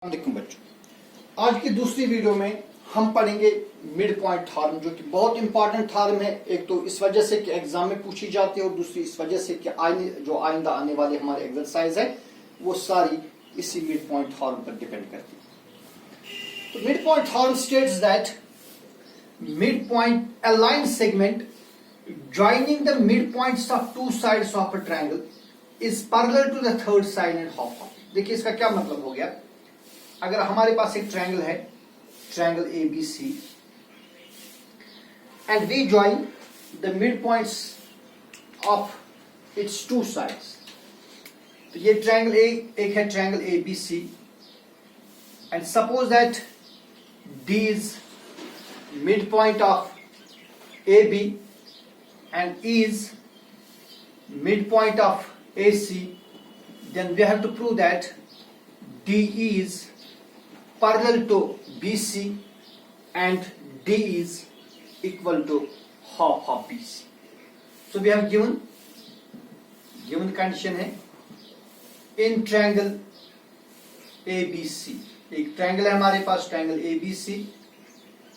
वालेकुम बच्चों, आज की दूसरी वीडियो में हम पढ़ेंगे मिड पॉइंट थ्योरम, जो कि बहुत इंपॉर्टेंट थ्योरम है। एक तो इस वजह से कि एग्जाम में पूछी जाती है और दूसरी इस वजह से कि आइंदा आने वाले हमारे एक्सरसाइज है वो सारी इसी मिड पॉइंट थ्योरम पर डिपेंड करती है। तो mid point theorem states that mid point aligned segment joining the midpoints of two sides of a triangle is parallel to the third side and half of it। देखिए इसका क्या मतलब हो गया। अगर हमारे पास एक ट्रायंगल है, triangle ABC, and we join the midpoints of its two sides। तो ये ट्रायंगल एक है triangle ABC, and suppose that D is midpoint of AB and E is midpoint of AC, then we have to prove that DE is parallel to BC and D is equal to half of BC. So we have given condition है in triangle ABC। एक triangle है हमारे पास, triangle ABC,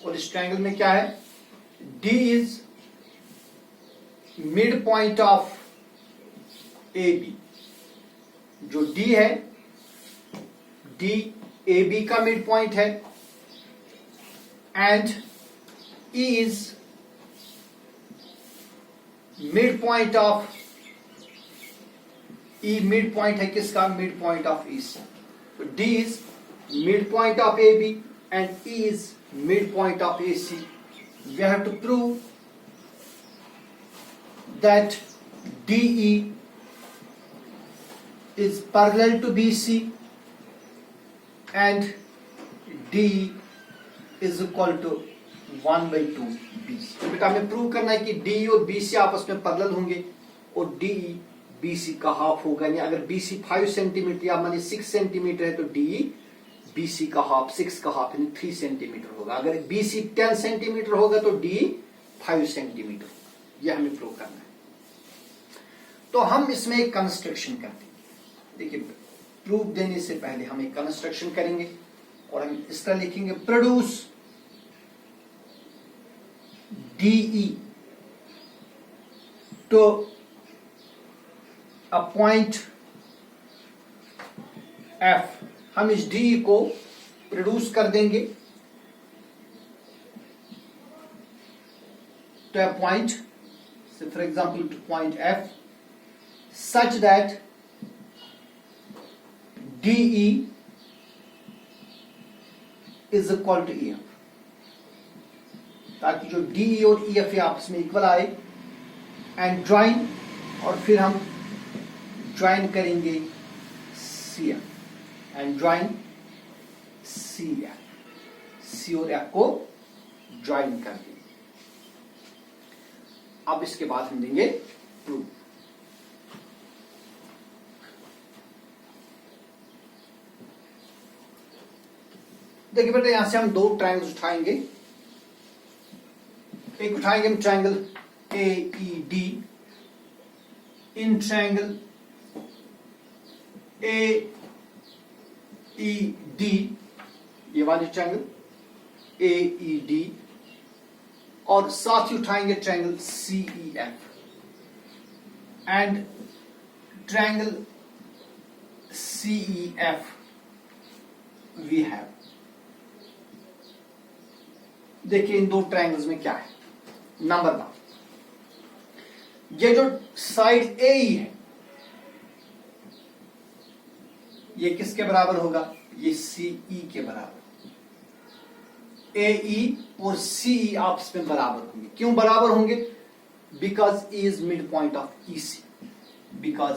और इस triangle में क्या है, D is mid point of AB। जो D है, D AB का मिड पॉइंट है, and E is mid point of E। Mid point है किसका, मिड पॉइंट ऑफ E से। तो D is mid point of AB and E is mid point of AC। We have to prove that DE is parallel to BC and DE is equal to 1/2 BC। तो बेटा हमें prove करना है कि DE और BC आपस में parallel होंगे और DE BC का हाफ होगा। यानी अगर BC 5 सेंटीमीटर या माने 6 सेंटीमीटर है तो DE BC का हाफ, 6 का हाफ यानी 3 सेंटीमीटर होगा। अगर BC 10 सेंटीमीटर होगा तो DE 5 सेंटीमीटर होगा। यह हमें प्रूव करना है। तो हम इसमें एक कंस्ट्रक्शन करते हैं। देखिए, प्रूफ देने से पहले हम एक कंस्ट्रक्शन करेंगे और हम इस तरह लिखेंगे, produce DE to a point F। हम इस DE को प्रोड्यूस कर देंगे to a point, for example to point F, such that DE is equal to EF, ताकि जो DE और EF आपस में इक्वल आए। एंड ज्वाइन, और फिर हम ज्वाइन करेंगे CF and join CF, C और F को ज्वाइन कर देंगे। अब इसके बाद हम देंगे प्रूफ। देखिए बेटा, यहां से हम दो ट्रायंगल्स उठाएंगे। एक उठाएंगे हम triangle AED। In triangle AED, ये वाली ट्रायंगल AED, और साथ ही उठाएंगे triangle CEF and triangle CEF we have. देखिए इन दो ट्रायंगल्स में क्या है। नंबर 1, ये जो साइड AE है ये किसके बराबर होगा, ये CE के बराबर। AE और CE आपस में बराबर होंगे। क्यों बराबर होंगे, because E is mid point of EC, because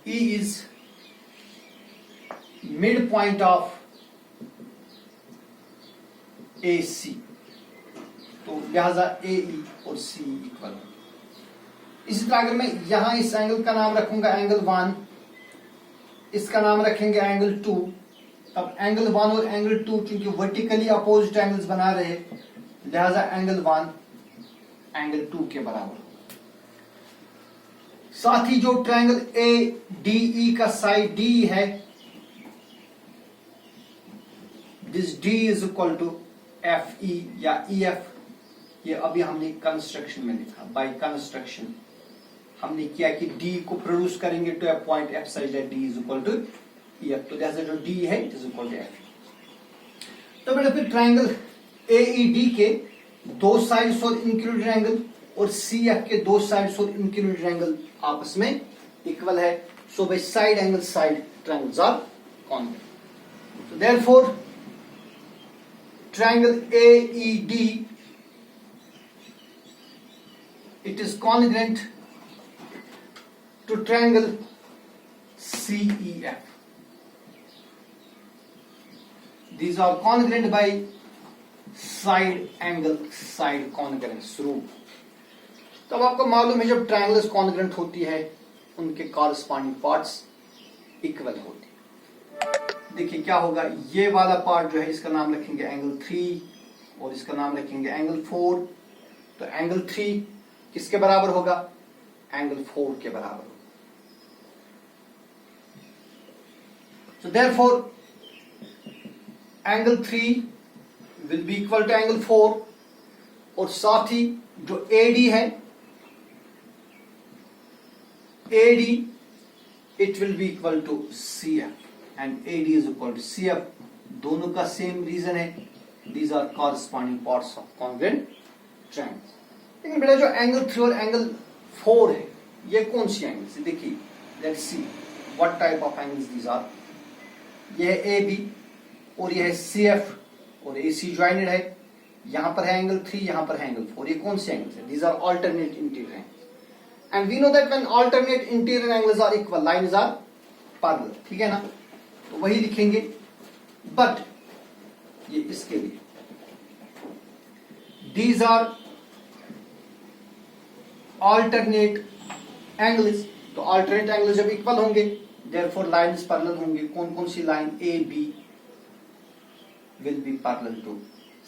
E is mid point of AC, तो लिहाजा AE और CE इक्वल होंगे। इसी तरह अगर मैं यहां इस एंगल का नाम रखूंगा एंगल 1, इसका नाम रखेंगे एंगल 2, तब एंगल 1 और एंगल 2 चूंकि वर्टिकली अपोजिट एंगल्स बना रहे, लिहाजा एंगल 1 एंगल 2 के बराबर होगा। साथ ही जो ट्रायंगल ADE का साइड D है this D is equal to FE या EF, ये अभी हमने कंस्ट्रक्शन में लिखा, बाय कंस्ट्रक्शन हमने किया कि D को प्रोड्यूस करेंगे to a point F such that D is equal to EF, तो जैसे जो D है it is equal to FE। तो बेटा फिर ट्रायंगल AED के दो साइड्स और इंक्लूडेड एंगल और CF के दो साइड्स और इंक्लूडेड एंगल आपस में इक्वल है, so by side angle side triangles are congruent. So therefore triangle AED, it is congruent to triangle CEF. These are congruent by side angle side congruence rule. तो अब आपको मालूम है जब ट्रायंगल्स कॉन्ग्रुएंट होती है उनके कॉरस्पॉन्डिंग पार्ट्स इक्वल होते हैं। देखिए क्या होगा, ये वाला पार्ट जो है इसका नाम रखेंगे एंगल 3 और इसका नाम रखेंगे एंगल 4। तो एंगल 3 किसके बराबर होगा, एंगल 4 के बराबर होगा। So therefore angle 3 will be equal to angle 4 और साथ ही जो AD है AD it will be equal to CF and AD is equal to CF, दोनों का सेम रीजन है, these are corresponding parts of congruent triangles। लेकिन बेटा जो एंगल 3 और एंगल 4 है ये कौन सी एंगल्स है, देखिए let's see what type of angles these are. ये है AB और ये है CF और AC ज्वाइंटेड है, यहां पर है एंगल 3 यहां पर है एंगल 4, ये कौन से एंगल्स है, these are alternate interior angles and we know that when alternate interior angles are equal lines are parallel, ठीक है ना, तो वही लिखेंगे। बट ये इसके लिए these are alternate angles, तो alternate angles जब इक्वल होंगे therefore lines parallel होंगे। कौन कौन सी line, AB will be parallel to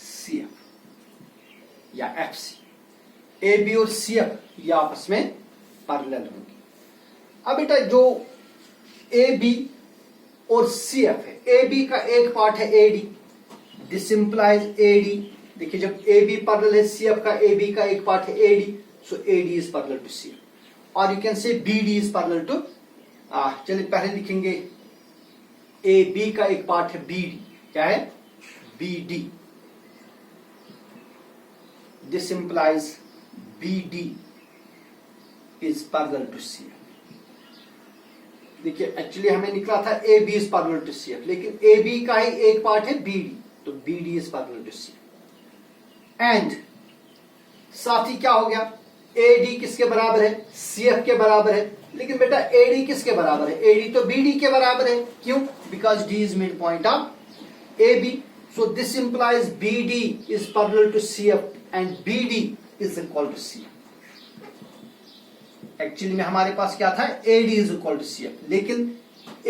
CF या FC। AB और CF ये आपस में पैरेलल होंगे। अब बेटा जो AB और CF है, AB का एक पार्ट है AD, दिस इंप्लाइज AD। देखिए जब AB पैरेलल है CF का, AB का एक पार्ट है AD, so AD is parallel to CF और you can say BD is parallel to, चलिए पहले लिखेंगे AB का एक पार्ट है BD, क्या है BD, this implies BD is parallel to CF। देखिए एक्चुअली हमें निकला था AB is parallel to CF, लेकिन AB का ही एक पार्ट है BD, तो BD is parallel to CF and साथ ही क्या हो गया, AD किसके बराबर है, CF के बराबर है। लेकिन बेटा AD किसके बराबर है, AD तो BD के बराबर है, क्यों, because D is mid point of AB, so this implies BD is parallel to CF and BD is equal to CF। Actually में हमारे पास क्या था, AD is equal to CF, लेकिन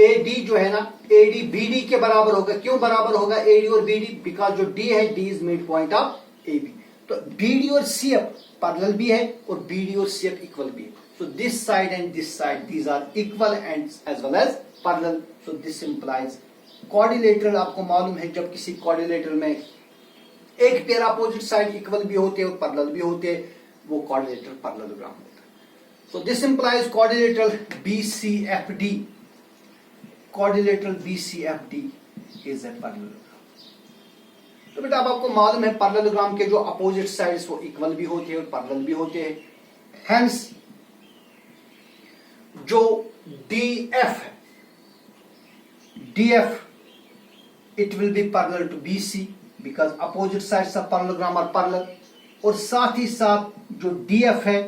AD जो है ना AD BD के बराबर होगा। क्यों बराबर होगा AD और BD, बिकॉज जो D है D is mid point of AB, तो BD और CF पैरेलल भी है और BD और CF इक्वल भी है। So this side and this side these are equal and as well as parallel, so this implies quadrilateral. आपको मालूम है जब किसी क्वाड्रिलेटरल में एक पेयर अपोजिट साइड इक्वल भी होते हैं और पैरेलल भी होते हैं, वो क्वाड्रिलेटरल पैरेललोग्राम होता है। So this implies quadrilateral BCFD. Quadrilateral BCFD is a parallelogram। तो बेटा अब आपको मालूम है पैरेललोग्राम के जो अपोजिट साइड्स वो इक्वल भी होते हैं और पैरेलल भी होते हैं। Hence जो DF है, DF it will be parallel to BC because opposite sides of parallelogram are parallel, और साथ ही साथ जो DF है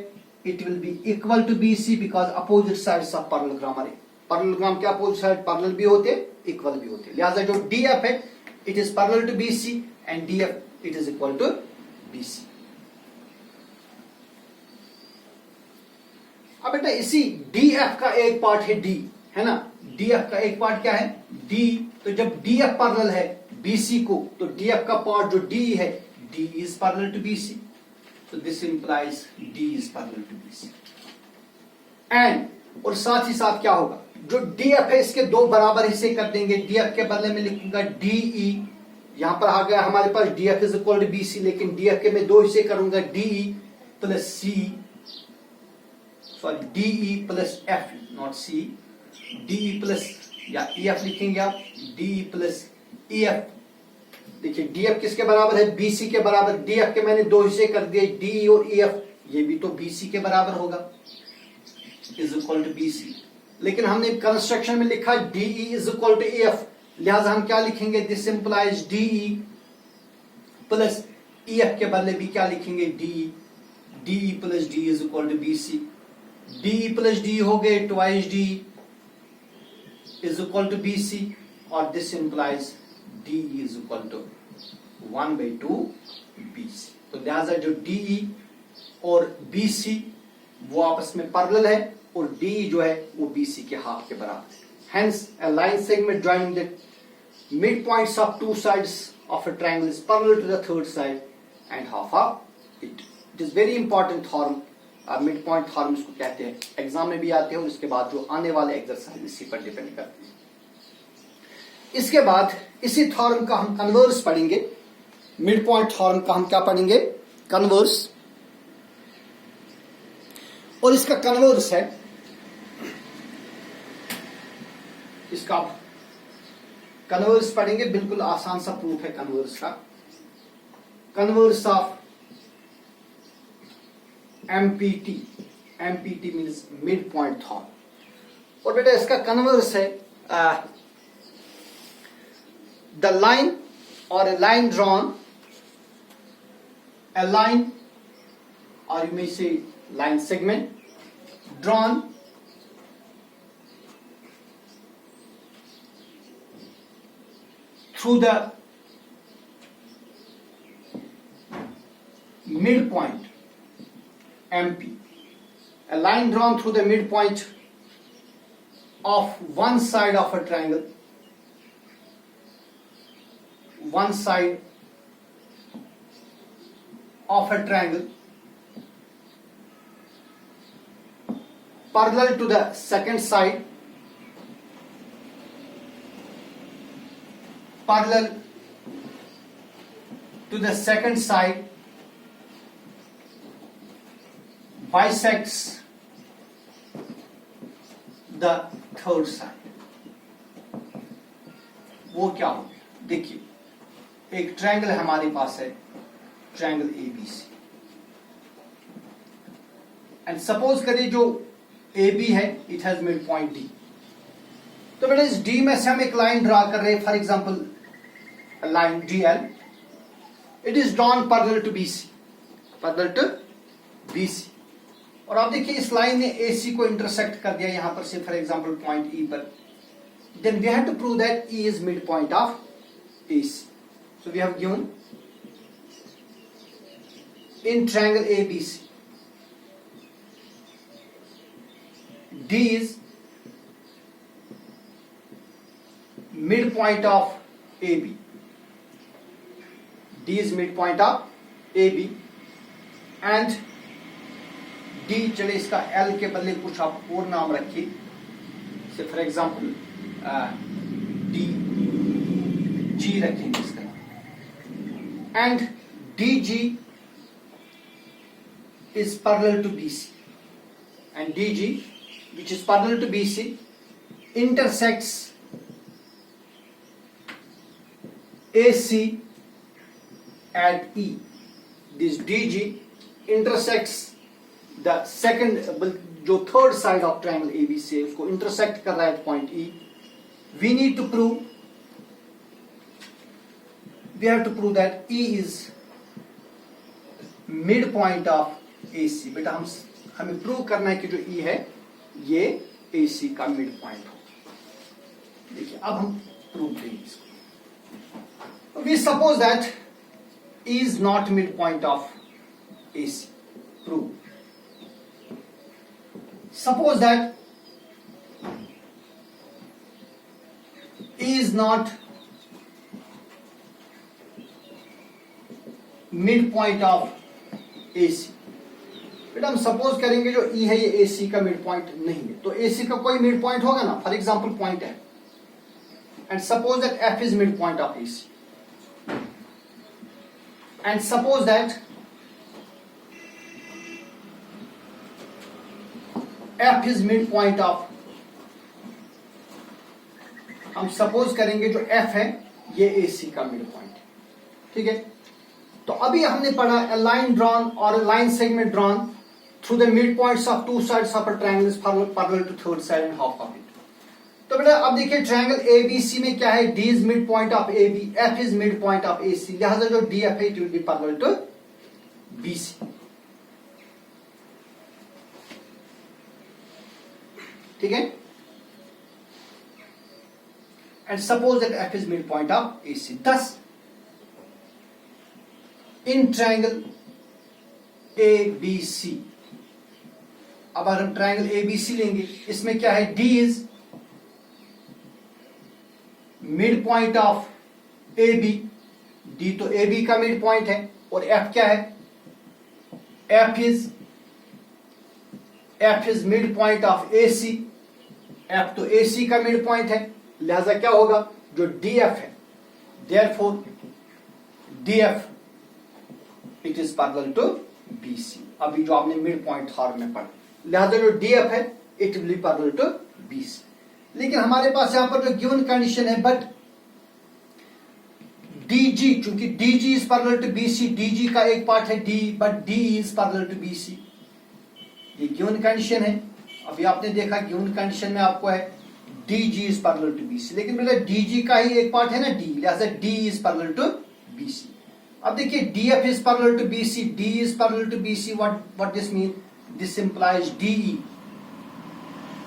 it will be equal to BC because opposite sides of parallelogram are, parallelogram के opposite side parallel भी होते equal भी होते, लिहाजा जो DF है it is parallel to BC and DF it is equal to BC। अब बेटा इसी DF का एक पार्ट है D, है ना, DF का एक पार्ट क्या है D, तो जब DF पैरेलल है BC को, तो DF का पार्ट जो D है D is parallel to BC, so this implies D is parallel to BC and और साथ ही साथ क्या होगा, जो DF है इसके दो बराबर हिस्से कर देंगे। DF के बदले में लिखूंगा DE यहां पर आ गया हमारे पास DF is equal to BC, लेकिन DF के मैं दो हिस्से करूंगा, DE plus C, sorry DE plus F, not C, DE plus या EF लिखेंगे आप, DE प्लस EF। देखिए DF किसके बराबर है, BC के बराबर। DF के मैंने दो हिस्से कर दिए, DE और EF, ये भी तो BC के बराबर होगा, इज इक्वल टू BC। लेकिन हमने कंस्ट्रक्शन में लिखा DE is equal to EF, लिहाजा हम क्या लिखेंगे, this implies DE plus EF के बदले भी क्या लिखेंगे, DE plus D is equal to BC। DE plus D हो गए twice D is equal to BC, और this implies DE is equal to 1/2 BC। तो लिहाजा जो DE और BC वो आपस में पैरेलल है, और DE जो है वो BC के हाफ के बराबर है। Hence, a line segment joining the midpoints of two sides of a triangle is parallel to the third side and half of it. It is very important theorem, midpoint theorem इसको कहते हैं, exam में भी आते हैं, और इसके बाद जो आने वाले एक्सरसाइज इसी पर डिपेंड करते हैं। इसके बाद इसी थॉर्म का हम कन्वर्स पढ़ेंगे, मिड पॉइंट थॉर्म का हम क्या पढ़ेंगे, कन्वर्स। और इसका कन्वर्स है, इसका कन्वर्स पढ़ेंगे, बिल्कुल आसान सा प्रूफ है कन्वर्स का। Converse of MPT, MPT means mid point theorem. और बेटा इसका कन्वर्स है द लाइन और a line drawn, a line or you may say line segment drawn through the midpoint MP, a line drawn through the midpoint of one side of a triangle, one side of a triangle parallel to the second side, parallel to the second side, bisects the third side। वो क्या हो गया, देखिए एक triangle हमारे पास है, triangle ABC, and suppose करिए जो AB है it has mid point D। तो बेटा इस D में से हम एक लाइन ड्रा कर रहे हैं, for example line DL, it is drawn parallel to BC, parallel to BC। और आप देखिए इस लाइन ने AC को इंटरसेक्ट कर दिया यहां पर से, फॉर एग्जांपल पॉइंट E पर, then we have to prove that E is mid point of AC। So we have given in triangle ABC, D is midpoint of AB, D is midpoint of AB, and D, चले इसका L के बदले कुछ आप और नाम रखिए, से फॉर एग्जाम्पल DG रखेंगे इसका, and DG is parallel to BC, and DG, which is parallel to BC, intersects AC at E. This DG intersects the second, जो third side of triangle ABC है उसको intersect कर रहा है point E। We need to prove, we have to prove that E is midpoint of AC। बेटा हमें prove करना है कि जो E है ये AC का मिड पॉइंट हो। देखिए अब हम प्रूव करेंगे इसको। We suppose that E is not midpoint of AC। Prove। Suppose that E is not midpoint of AC। बेटा हम सपोज करेंगे जो E है ये AC का मिड पॉइंट नहीं है, तो AC का कोई मिड पॉइंट होगा ना, फॉर एग्जांपल पॉइंट है, and suppose that F is mid point of AC। and suppose that F is midpoint of, हम सपोज करेंगे जो F है ये AC का मिड पॉइंट है, ठीक है। तो अभी हमने पढ़ा a line drawn or a line segment drawn through the midpoints of two sides of a triangle is parallel to third side and half of it। तो बेटा अब देखिए ट्रायंगल ABC में क्या है, D is midpoint of AB, F is midpoint of AC, लिहाजा जो DF है it will be parallel to BC, ठीक है। And suppose that F is midpoint of AC, thus in triangle ABC, अब अगर हम ट्रायंगल ABC लेंगे इसमें क्या है, D is mid point of AB, D तो AB का मिड पॉइंट है, और F क्या है, F is mid point of AC, F तो AC का मिड पॉइंट है, लिहाजा क्या होगा, जो DF है therefore DF it is parallel to BC। अभी जो आपने मिड पॉइंट थॉर्म में पढ़ा, लिहाजा जो DF है it will be parallel to BC। लेकिन हमारे पास यहां पर जो गिवन कंडीशन है, बट DG, चूंकि DG is parallel to BC, DG का एक पार्ट है D, but D is parallel to BC, ये गिवन कंडीशन है। अभी आपने देखा गिवन कंडीशन में आपको है DG is parallel to BC, लेकिन बेटा DG का ही एक पार्ट है ना D, लिहाजा D is parallel to BC। अब देखिए DF is parallel to BC, D is parallel to BC, what this mean, this implies DE,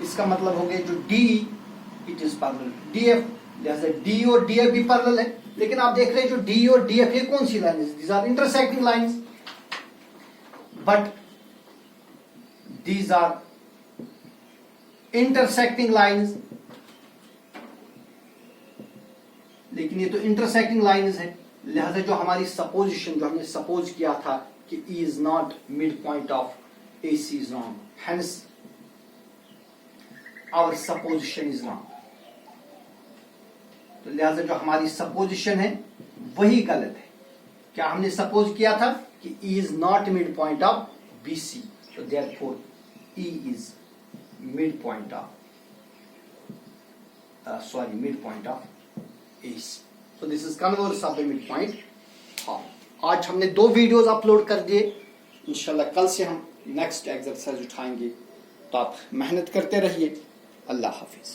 इसका मतलब हो गया जो DE it is parallel to DF, लिहाजा D और DF भी पैरेलल है। लेकिन आप देख रहे हैं जो D और DF ये कौन सी लाइन है, these are intersecting lines, but these are intersecting lines, लेकिन ये तो इंटरसेक्टिंग लाइंस है, लिहाजा जो हमारी सपोजिशन, जो हमने सपोज किया था कि E is not mid point of AC is wrong, hence our supposition is wrong. तो लिहाजा जो हमारी सपोजिशन है वही गलत है। क्या हमने सपोज किया था कि E is not mid point of BC, तो therefore E is mid point of mid point of AC। So this is converse of the midpoint form। आज हमने 2 वीडियोस अपलोड कर दिए, इंशाल्लाह कल से हम नेक्स्ट एक्सरसाइज उठाएंगे, तो आप मेहनत करते रहिए। अल्लाह हाफिज।